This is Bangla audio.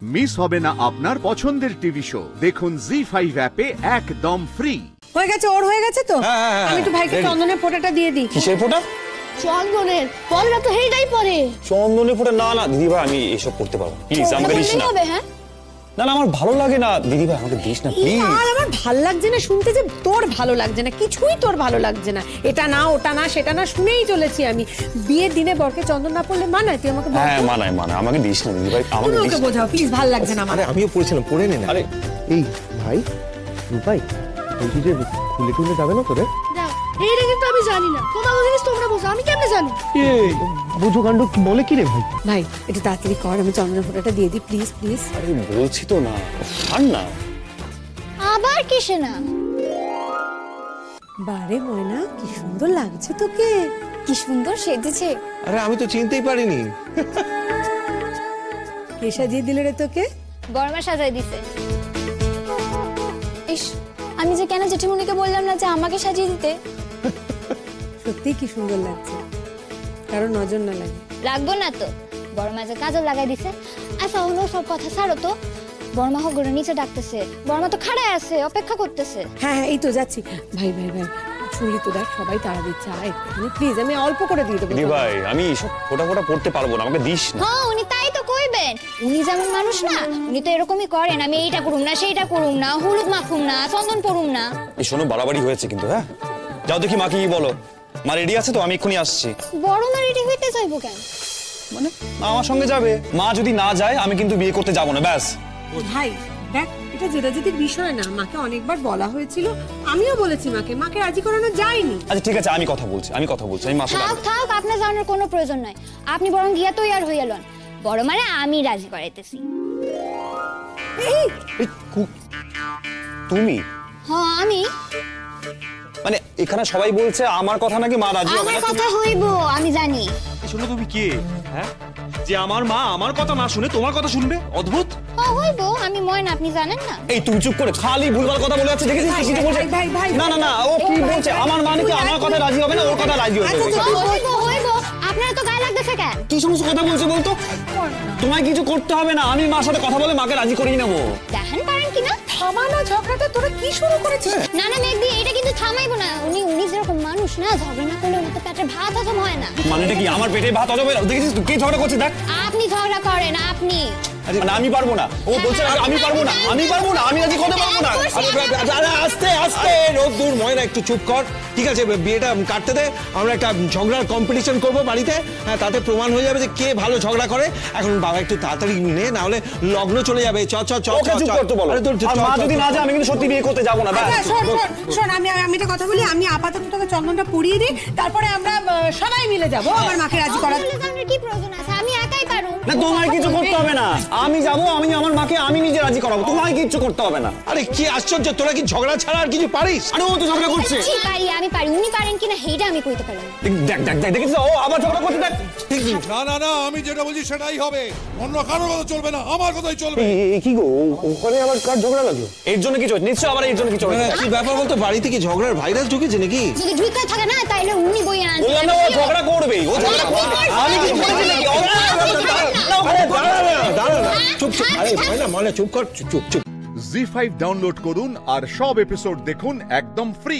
মিস হবে না আপনার পছন্দের টিভি শো। দেখুন জি5 অ্যাপে একদম ফ্রি। হয়ে গেছে, ওর হয়ে গেছে তো। আমি একটু ভাইকে চন্দনের ফোঁটাটা দিয়ে দিই। কিসের ফোঁটা? চন্দনের। পররা তো হেইটাই পরে। চন্দনের ফোঁটা? না না দিদি ভাই, আমি এসব করতে পারবো না, প্লিজ আমাকে দিস না। না না আমার ভালো লাগে না দিদি ভাই, আমাকে দিস না প্লিজ। আর আমার ভালো লাগছে না শুনতে যে তোর ভালো লাগছে না, কিছুই তোর ভালো লাগছে না। এটা না ওটা না সেটা না শুনেই চলেছি আমি। বিয়ের দিনে বরকে চন্দন না পড়লে মানায়? তুই আমাকে বল। হ্যাঁ মানায়, আমাকে দিস না দিদি ভাই, আমাকে দিস না। বোঝাও প্লিজ, ভালো লাগছে না আমার। আরে আমিও পড়েছিলাম, পড়ে নে না। আরে এই ভাই রূপাই, বলছি যে খুলে টুলে যাবে না তোরে? এইটা কিন্তু আমি জানি না। তোমরা বুঝিস, তোমরা বুঝো, আমি কেমনে জানি? বুঝো কাণ্ড কি বলে কি রে ভাই? ভাই একটু তাড়াতাড়ি কর, আমি চন্দনের ফোঁটাটা দিয়ে দিই প্লিজ প্লিজ। আরে বলছি তো না, আর না। আবার কিসে না? বারে ময়না, কি সুন্দর লাগছে তোকে। কি সুন্দর সেজেছে। আরে আমি তো চিনতেই পারিনি। কে সাজিয়ে দিলে রে তোকে? বর্মা সাজাই দিছে। ইস, আমি যে কেন জেঠিমণিকে বললাম না যে আমাকে সাজিয়ে দিতে। সত্যি কি সুন্দর লাগছে, কারণ নজর না লাগে। লাগবো না তো, বর্মা যে কাজল লাগাই দিছে। আচ্ছা অন্য সব কথা ছাড়ো তো। বর্মা হগরে নিচে ডাকতেছে। বর্মা তো খাড়ায় আছে, অপেক্ষা করতেছে। হ্যাঁ হ্যাঁ এই তো যাচ্ছি। ভাই ভাই ভাই শুনলি তো, দেখ সবাই তাড়া দিচ্ছে। আয় প্লিজ, আমি অল্প করে দিয়ে দেবো। দিদি ভাই আমি এসব ফোঁটা পড়তে পারবো না, আমাকে দিস না। হ্যাঁ উনি তাই তো কইবেন। উনি যেমন মানুষ না, উনি তো এরকমই করেন। আমি এইটা করুম না, সেইটা করুম না, হলুদ মাখুম না, চন্দন পরুম না। এই শোনো, বাড়াবাড়ি হয়েছে কিন্তু। হ্যাঁ যাও দেখি মাকে কি বলো। মা রেডি আছে তো? আমি এক্ষুনি আসছি। বড় মা রেডি হইতে চাইবো কেন? মানে আমার সঙ্গে যাবে। মা যদি না যায় আমি কিন্তু বিয়ে করতে যাবো না, ব্যাস। ভাই দেখ, এটা জেদাজেদির বিষয় না। মাকে অনেকবার বলা হয়েছিল, আমিও বলেছি মাকে, মাকে রাজি করানো যায়নি। আচ্ছা ঠিক আছে, আমি কথা বলছি আমি মার সাথে। থাক আপনার জানার কোনো প্রয়োজন নাই। আপনি বরং গিয়া তৈয়ার হইয়া লন। বড় মানে আমি রাজি করাইতেছি। তুমি? হ্যাঁ আমি। মানে এখানে সবাই বলছে আমার কথা নাকি মা রাজি হবে আমার না। কথা হইব, আমি জানি। শোনো তুমি কে? হ্যাঁ, যে আমার মা আমার কথা না শুনে তোমার কথা শুনবে? অদ্ভুত। হ্যাঁ হইব, আমি ময়না, আপনি জানেন না? এই তুমি চুপ করে, খালি ভুলভাল কথা বলে যাচ্ছে। দেখেছিস কি বলছে? না না না, ও কি বলছে? আমার মা নাকি আমার কথা রাজি হবে না, ওর কথা রাজি হবে। হইব, আপনারা তো গায়ে লাগতেছে কেন? কি সমস্ত কথা বলছে বলতো? তোমায় কিছু করতে হবে না, আমি মার সাথে কথা বলে মাকে রাজি করিয়ে নেবো। দেখেন পারেন কিনা? থামানো ঝগড়াটা তোরা কি শুরু করেছিস? না না মেঘদি, এটা কিন্তু থামাইবো না। উনি যেরকম মানুষ না, ঝগড়া না করলে উনি তো পেটে ভাত হজম হয় না। মানেটা কি? আমার পেটে ভাত হজম হয় না? দেখেছিস তুই কি ঝগড়া করছিস? দেখ আপনি ঝগড়া করেন, আপনি। মানে আমি পারবো না? ও বলছে আমি পারবো না, আমি রাজি করতে পারবো না। আরে আস্তে আস্তে রোদ্দুর, ময়না একটু চুপ কর। ঠিক আছে, বিয়েটা কাটতে দে। আমরা একটা ঝগড়ার কম্পিটিশন করবো বাড়িতে। হ্যাঁ, তাতে প্রমাণ হয়ে যাবে যে কে ভালো ঝগড়া করে। এখন বাবা একটু তাড়াতাড়ি নে, না হলে লগ্ন চলে যাবে। চ চ চ। ওকে চুপ করতে বলো। আর মা যদি না যায় আমি কিন্তু সত্যি বিয়ে করতে যাবো না। শোন, আমি একটা কথা বলি। আমি আপাতত তোকে চন্দনটা পরিয়ে দিই, তারপরে আমরা সবাই মিলে যাবো আমার মাকে রাজি করার। কি প্রয়োজন আছে? আমি একাই পারবো না, তোমায় কিছু করতে হবে না। আমি যাবো, আমি আমার মাকে আমি নিজে রাজি করাবো, তোমায় কিছু করতে হবে না। আরে কি আশ্চর্য, তোরা কি ঝগড়া ছাড়া আর কিছু পারিস? আরে ও তো ঝগড়া করছে। আমি পারি, উনি পারেন কিনা সেইটা আমি কইতে পারি না। দেখ দেখ দেখ, দেখেছিস ও আবার ঝগড়া করছে। দেখ না না না, আমি যেটা বলছি সেটাই হবে। অন্য কারোর কথা চলবে না, আমার কথাই চলবে। কি গো, ওখানে আবার কার ঝগড়া লাগলো? এর জন্য কিছু নিশ্চয় আবার এর জন্য কিছু হয়েছে। কি ব্যাপার বলতো? বাড়িতে কি ঝগড়ার ভাইরাস ঢুকেছে নাকি? যদি ঢুকে থাকে না, তাইলে উনি বইয়া আনতে। বললাম না ও ঝগড়া করবেই, ও ঝগড়া করবে। আমি কিছু করেছি নাকি? দাঁড়া না, চুপ চুপ। আরে ময়না চুপ কর, চুপ চুপ। জি5 ডাউনলোড করুন আর সব এপিসোড দেখুন একদম ফ্রি।